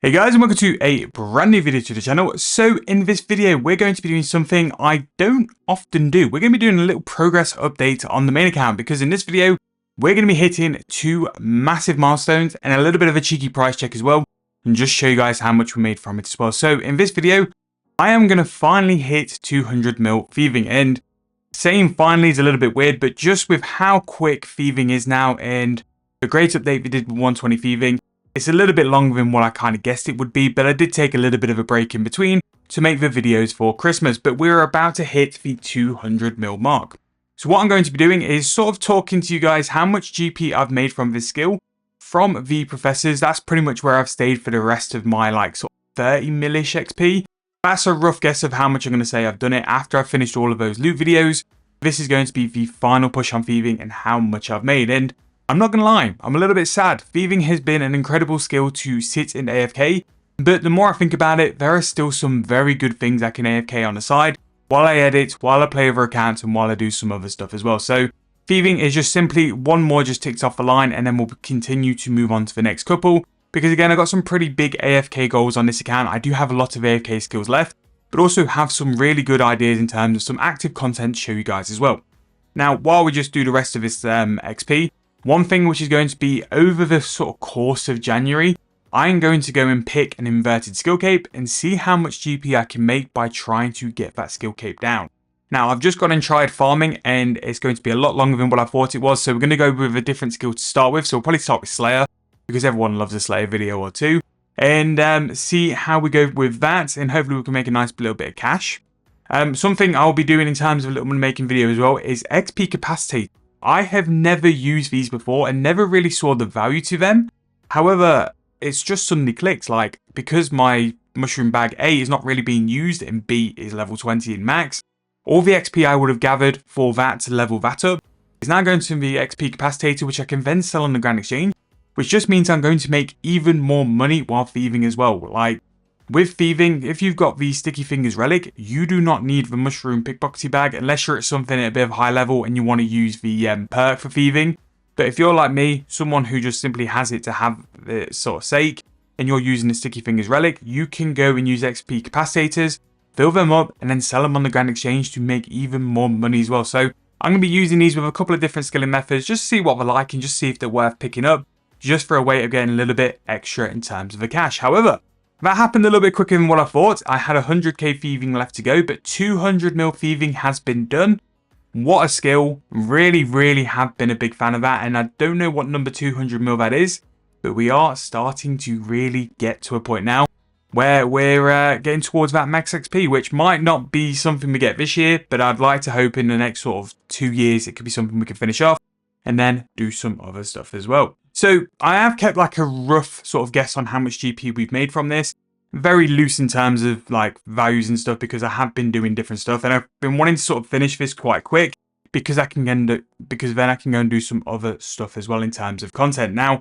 Hey guys, and welcome to a brand new video to the channel. So in this video, we're going to be doing something I don't often do. We're going to be doing a little progress update on the main account because in this video, we're going to be hitting 2 massive milestones and a little bit of a cheeky price check as well, and just show you guys how much we made from it as well. So in this video, I am going to finally hit 200 mil thieving, and saying finally is a little bit weird, but just with how quick thieving is now and the great update we did with 120 thieving, it's a little bit longer than what I kind of guessed it would be, but I did take a little bit of a break in between to make the videos for Christmas, but we're about to hit the 200 mil mark. So what I'm going to be doing is sort of talking to you guys how much GP I've made from this skill from the professors. That's pretty much where I've stayed for the rest of my sort of 30 millish XP. That's a rough guess of how much I'm going to say I've done it after I've finished all of those loot videos. This is going to be the final push on thieving and how much I've made. And I'm not going to lie, I'm a little bit sad. Thieving has been an incredible skill to sit in AFK, but the more I think about it, there are still some very good things I can AFK on the side, while I edit, while I play other accounts, and while I do some other stuff as well. So thieving is just simply one more just ticked off the line, and then we'll continue to move on to the next couple, because again, I've got some pretty big AFK goals on this account. I do have a lot of AFK skills left, but also have some really good ideas in terms of some active content to show you guys as well. Now, while we just do the rest of this XP, one thing which is going to be over the sort of course of January, I'm going to go and pick an inverted skill cape and see how much GP I can make by trying to get that skill cape down. Now, I've just gone and tried farming and it's going to be a lot longer than what I thought it was. So we're going to go with a different skill to start with. So we'll probably start with Slayer because everyone loves a Slayer video or two. And see how we go with that. And hopefully we can make a nice little bit of cash. Something I'll be doing in terms of a little money making video as well is XP capacity. I have never used these before and never really saw the value to them. However, it's just suddenly clicked, because my mushroom bag A is not really being used and B is level 20 in max, all the XP I would have gathered for that to level that up is now going to be XP capacitator, which I can then sell on the Grand Exchange, which just means I'm going to make even more money while thieving as well. With thieving, if you've got the Sticky Fingers relic, you do not need the mushroom pickpockety bag unless you're at something at a bit of high level and you want to use the perk for thieving. But if you're like me, someone who just simply has it to have the sort of sake, and you're using the Sticky Fingers relic, you can go and use XP capacitators, fill them up, and then sell them on the Grand Exchange to make even more money as well. So I'm going to be using these with a couple of different skilling methods, just to see what they're like and just see if they're worth picking up, just for a way of getting a little bit extra in terms of the cash. However, that happened a little bit quicker than what I thought. I had 100k thieving left to go, but 200 mil thieving has been done. What a skill. Really have been a big fan of that, and I don't know what number 200 mil that is, but we are starting to really get to a point now where we're getting towards that max XP, which might not be something we get this year, but I'd like to hope in the next sort of 2 years it could be something we can finish off and then do some other stuff as well. So I have kept a rough sort of guess on how much GP we've made from this. Very loose in terms of values and stuff because I have been doing different stuff and I've been wanting to sort of finish this quite quick because then I can go and do some other stuff as well in terms of content. Now,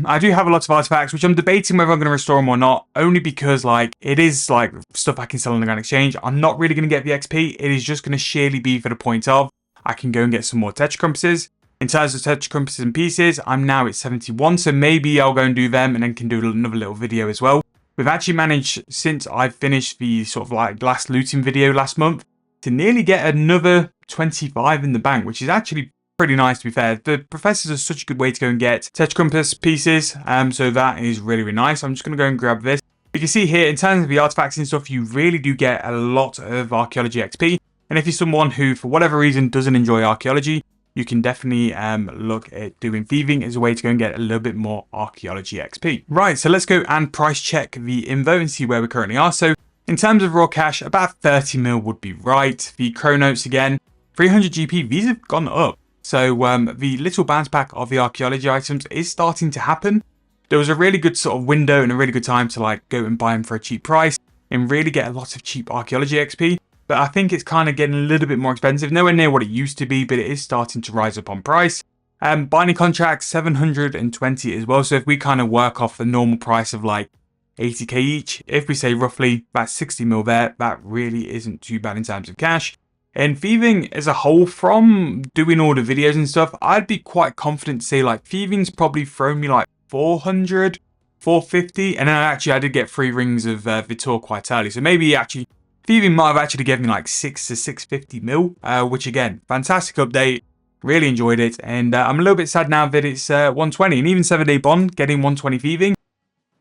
I do have a lot of artifacts which I'm debating whether I'm going to restore them or not, only because it is stuff I can sell on the Grand Exchange. I'm not really going to get the XP. It is just going to sheerly be for the point of I can go and get some more Tetra compasses. In terms of Tetra compasses and pieces, I'm now at 71, so maybe I'll go and do them and then can do another little video as well. We've actually managed, since I finished the sort of last looting video last month, to nearly get another 25 in the bank, which is actually pretty nice to be fair. The professors are such a good way to go and get Tetra compass pieces, so that is really nice. I'm just going to go and grab this. You can see here, in terms of the artifacts and stuff, you really do get a lot of archaeology XP. And if you're someone who, for whatever reason, doesn't enjoy archaeology, you can definitely look at doing thieving as a way to go and get a little bit more archaeology XP. Right, so let's go and price check the info and see where we currently are. So in terms of raw cash, about 30 mil would be right. The chronotes again, 300 GP, these have gone up. So the little bounce back of the archaeology items is starting to happen. There was a really good sort of window and a really good time to go and buy them for a cheap price and really get a lot of cheap archaeology XP. But I think it's kind of getting a little bit more expensive. Nowhere near what it used to be, but it is starting to rise up on price. Binding contracts, 720 as well. So if we kind of work off the normal price of 80k each, if we say roughly about 60 mil there, that really isn't too bad in terms of cash. And thieving as a whole, from doing all the videos and stuff, I'd be quite confident to say thieving's probably thrown me 400 450, and then I did get 3 rings of Vitor quite early, so maybe actually Thieving might have actually given me like 6 to 650 mil, which again, fantastic update, really enjoyed it, and I'm a little bit sad now that it's 120, and even 7-day bond, getting 120 Thieving,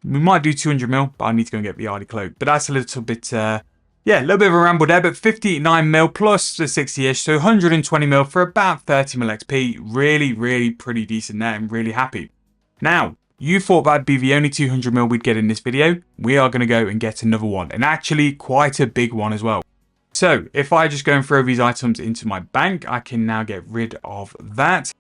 we might do 200 mil, but I need to go and get the Ardy Cloak, but that's a little bit, yeah, a little bit of a ramble there, but 59 mil plus the 60-ish, so 120 mil for about 30 mil XP, really pretty decent there, I'm really happy. Now, you thought that'd be the only 200 mil we'd get in this video. We are going to go and get another one, and actually quite a big one as well. So if I just go and throw these items into my bank, I can now get rid of that.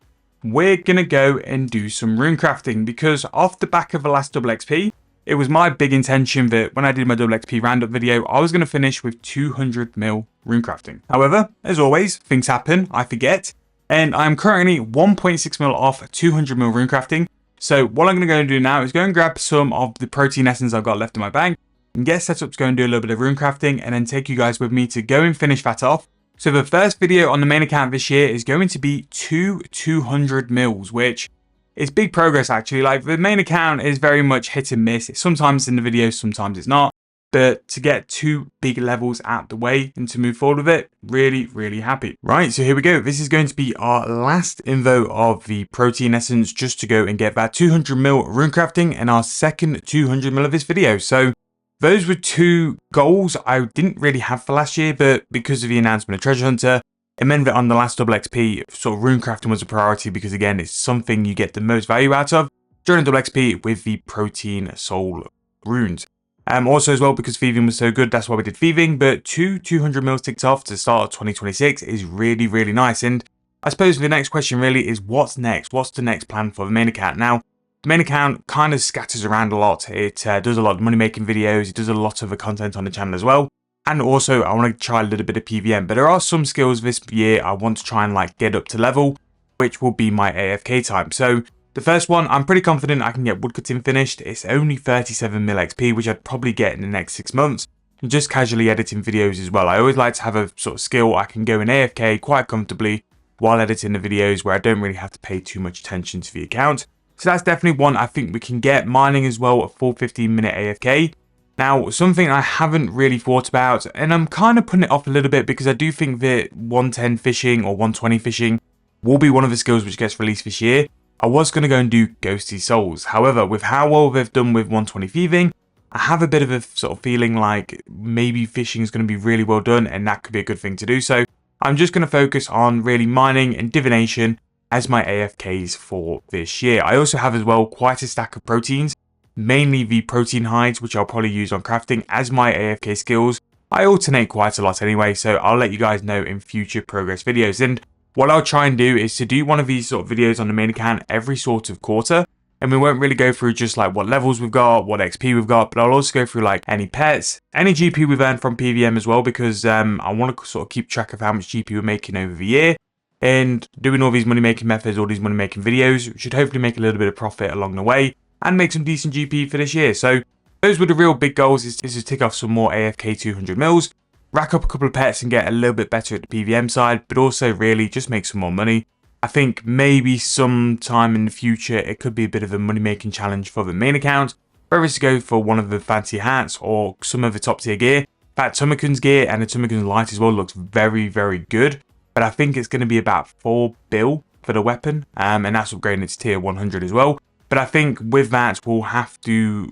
We're going to go and do some runecrafting, because off the back of the last double XP, it was my big intention that when I did my double XP roundup video, I was going to finish with 200 mil runecrafting. However, as always, things happen, I forget, and I'm currently 1.6 mil off 200 mil runecrafting. So what I'm going to go and do now is go and grab some of the protein essence I've got left in my bank and get set up to go and do a little bit of runecrafting, and then take you guys with me to go and finish that off. So the first video on the main account this year is going to be 200 mils, which is big progress actually. Like, the main account is very much hit and miss. Sometimes in the videos, sometimes it's not. But to get 2 big levels out the way and to move forward with it, really happy. Right, so here we go. This is going to be our last invo of the protein essence, just to go and get that 200 mil runecrafting and our second 200 mil of this video. So those were 2 goals I didn't really have for last year, but because of the announcement of Treasure Hunter, it meant that on the last double XP, sort of runecrafting was a priority, because again, it's something you get the most value out of during double XP with the protein soul runes. Also as well, because Thieving was so good, that's why we did Thieving, but 200 mils ticked off to start 2026 is really nice. And I suppose the next question really is, what's next? What's the next plan for the main account? Now, the main account kind of scatters around a lot. It does a lot of money making videos, it does a lot of the content on the channel as well. And also, I want to try a little bit of PVM, but there are some skills this year I want to try and like get up to level, which will be my AFK time. So the first one, I'm pretty confident I can get woodcutting finished. It's only 37 mil XP, which I'd probably get in the next 6 months. And just casually editing videos as well. I always like to have a sort of skill I can go in AFK quite comfortably while editing the videos, where I don't really have to pay too much attention to the account. So that's definitely one I think we can get. Mining as well, a full 15-minute AFK. Now, something I haven't really thought about, and I'm kind of putting it off a little bit, because I do think that 110 fishing or 120 fishing will be one of the skills which gets released this year. I was going to go and do Ghosty Souls. However, with how well they've done with 120 Thieving, I have a bit of a sort of feeling like maybe fishing is going to be really well done, and that could be a good thing to do. So I'm just going to focus on really mining and divination as my AFKs for this year. I also have as well quite a stack of proteins, mainly the protein hides, which I'll probably use on crafting as my AFK skills. I alternate quite a lot anyway, so I'll let you guys know in future progress videos. And what I'll try and do is to do one of these sort of videos on the main account every sort of quarter. And we won't really go through just like what levels we've got, what XP we've got, but I'll also go through like any pets, any GP we've earned from PVM as well, because I want to sort of keep track of how much GP we're making over the year. And doing all these money making methods, all these money making videos should hopefully make a little bit of profit along the way and make some decent GP for this year. So those were the real big goals, is to tick off some more AFK 200 mils. Rack up a couple of pets and get a little bit better at the PVM side, but also really just make some more money. I think maybe sometime in the future it could be a bit of a money making challenge for the main account, whether it's to go for one of the fancy hats or some of the top tier gear. That Tummican's gear and the Tummican's light as well looks very good, but I think it's going to be about 4 bill for the weapon, and that's upgrading it to tier 100 as well. But I think with that we'll have to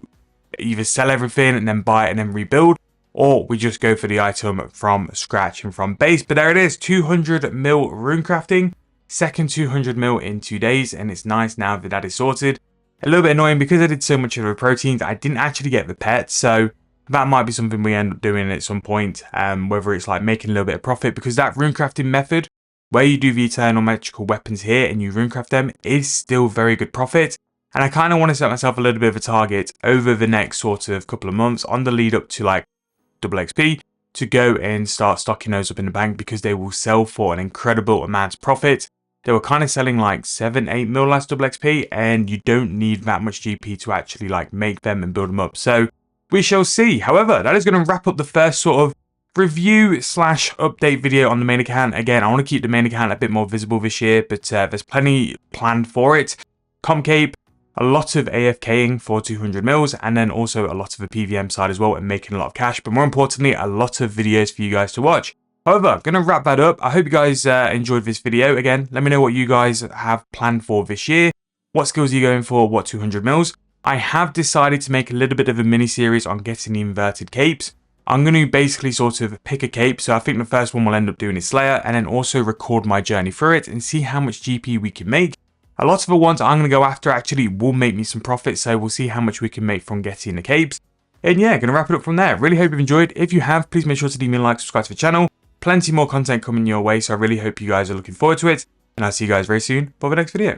either sell everything and then buy it and then rebuild, or we just go for the item from scratch and from base. But there it is, 200 mil runecrafting, second 200 mil in 2 days, and it's nice now that that is sorted. A little bit annoying because I did so much of the proteins, I didn't actually get the pets, so that might be something we end up doing at some point, whether it's like making a little bit of profit, because that runecrafting method, where you do the eternal magical weapons here and you runecraft them, is still very good profit. And I kind of want to set myself a little bit of a target over the next sort of couple of months on the lead up to like double XP to go and start stocking those up in the bank, because they will sell for an incredible amount of profit. They were kind of selling like 7-8 mil last double XP, and you don't need that much GP to actually like make them and build them up. So we shall see. However, that is going to wrap up the first sort of review slash update video on the main account. Again, I want to keep the main account a bit more visible this year, but there's plenty planned for it. Comp cape, a lot of AFKing for 200 mils, and then also a lot of the PVM side as well, and making a lot of cash, but more importantly, a lot of videos for you guys to watch. However, going to wrap that up. I hope you guys enjoyed this video. Again, let me know what you guys have planned for this year. What skills are you going for? What 200 mils? I have decided to make a little bit of a mini series on getting the inverted capes. I'm going to basically sort of pick a cape. So I think the first one we'll end up doing is Slayer, and then also record my journey through it and see how much GP we can make. A lot of the ones I'm going to go after actually will make me some profit. So we'll see how much we can make from getting the capes. And yeah, going to wrap it up from there. Really hope you've enjoyed. If you have, please make sure to leave me a like, subscribe to the channel. Plenty more content coming your way, so I really hope you guys are looking forward to it, and I'll see you guys very soon for the next video.